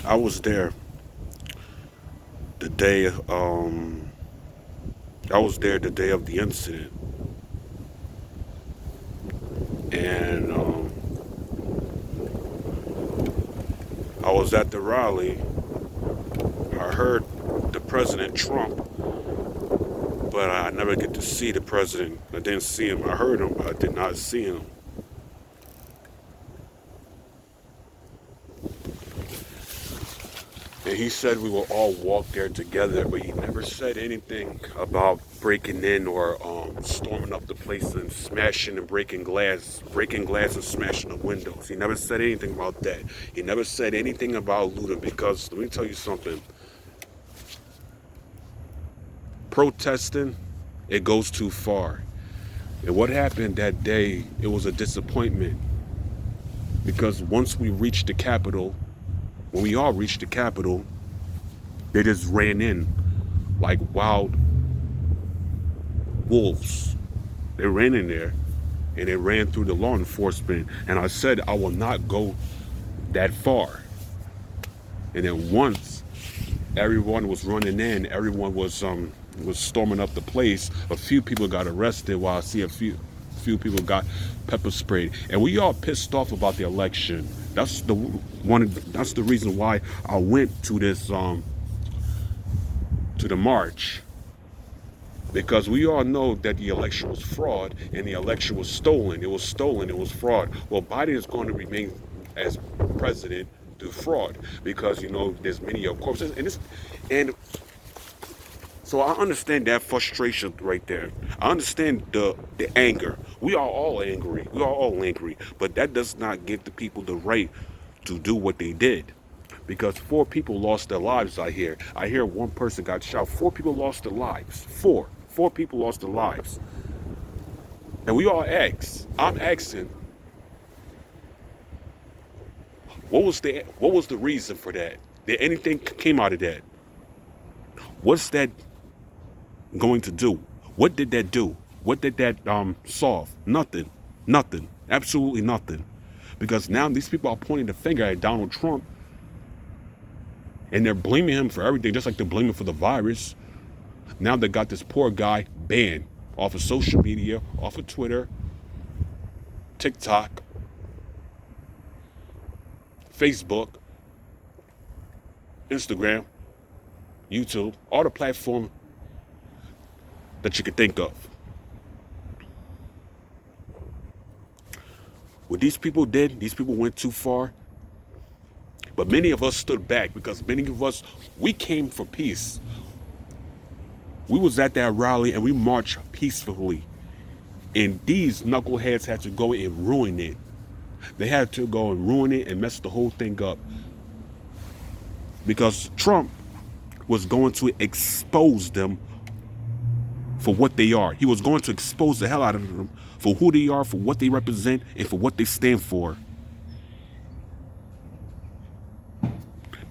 I was there the day. I was there the day of the incident, and I was at the rally. I heard the President Trump, but I never get to see the president. I didn't see him. I heard him, but I did not see him. And he said we will all walk there together, but he never said anything about breaking in or storming up the place and smashing and breaking glass and smashing the windows. He never said anything about that. He never said anything about looting because let me tell you something. Protesting, it goes too far. And what happened that day, it was a disappointment because once we reached the Capitol, when we all reached the Capitol, they just ran in like wild wolves. They ran in there and they ran through the law enforcement. And I said, I will not go that far. And then once everyone was running in, everyone was storming up the place. A few people got arrested while I see a few people got pepper sprayed. And we all pissed off about the election. That's the reason why I went to this to the march, because we all know that the election was fraud and the election was stolen. It was stolen. It was fraud. Well, Biden is going to remain as president through fraud because there's many corpses and so I understand that frustration right there. I understand the anger. We are all angry. We are all angry, but that does not give the people the right to do what they did. Because 4 people lost their lives, I hear. I hear 1 person got shot. 4 people lost their lives. 4 people lost their lives. And we all ask. I'm asking, what was the reason for that? Did anything came out of that? What's that going to do? What did that do? What did that solve? Nothing. Nothing. Absolutely nothing. Because now these people are pointing the finger at Donald Trump and they're blaming him for everything, just like they're blaming for the virus. Now they got this poor guy banned off of social media, off of Twitter, TikTok, Facebook, Instagram, YouTube, all the platforms that you could think of. What these people did, these people went too far. But many of us stood back because many of us, we came for peace. We was at that rally and we marched peacefully. And these knuckleheads had to go and ruin it. They had to go and ruin it and mess the whole thing up. Because Trump was going to expose them for what they are. He was going to expose the hell out of them for who they are, for what they represent, and for what they stand for.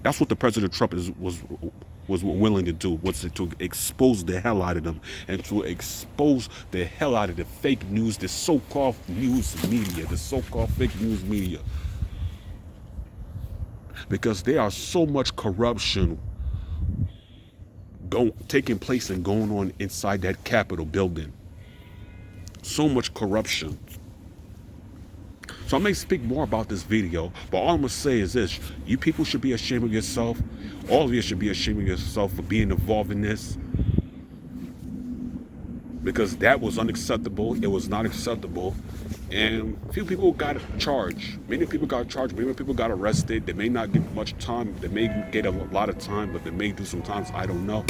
That's what the President Trump was willing to do, was to expose the hell out of them and to expose the hell out of the fake news, the so-called news media, the so-called fake news media. Because there are so much corruption taking place and going on inside that Capitol building. So much corruption. So I may speak more about this video, but all I'm going to say is this. You people should be ashamed of yourself. All of you should be ashamed of yourself for being involved in this. Because that was unacceptable. It was not acceptable. And few people got charged. Many people got charged. Many people got arrested. They may not get much time. They may get a lot of time, but they may do some times. I don't know.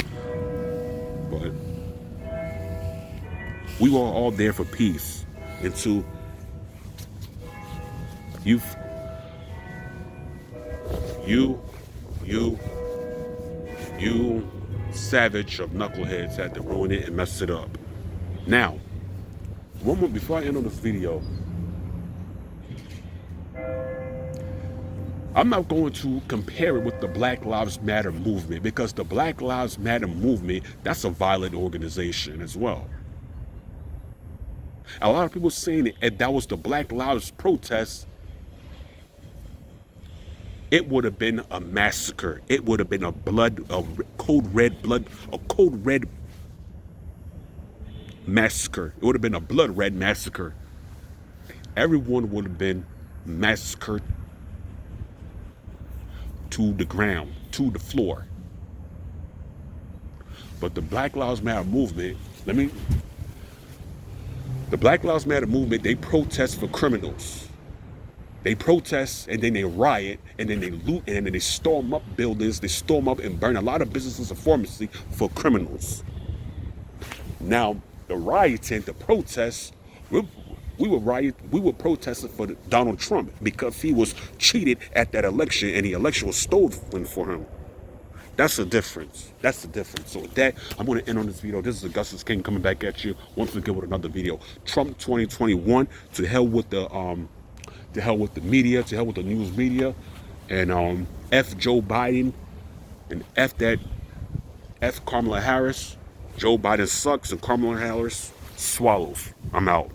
But we were all there for peace. And to you savage of knuckleheads had to ruin it and mess it up. Now, one more before I end on this video, I'm not going to compare it with the Black Lives Matter movement, because the Black Lives Matter movement, that's a violent organization as well. A lot of people saying that was the Black Lives protest. it would have been a massacre. It would have been a code red blood, a code red massacre. It would have been a blood red massacre. Everyone would have been massacred to the ground, to the floor. But the Black Lives Matter movement, the Black Lives Matter movement, they protest for criminals. They protest and then they riot and then they loot and then they storm up buildings. They storm up and burn a lot of businesses and pharmacy for criminals. Now, the rioting, the protests, we were protesting for Donald Trump because he was cheated at that election and the election was stolen for him. That's the difference. That's the difference. So with that, I'm going to end on this video. This is Augustus King coming back at you once again with another video. Trump 2021, to hell with the media, to hell with the news media, and F Joe Biden and F Kamala Harris. Joe Biden sucks and Kamala Harris swallows. I'm out.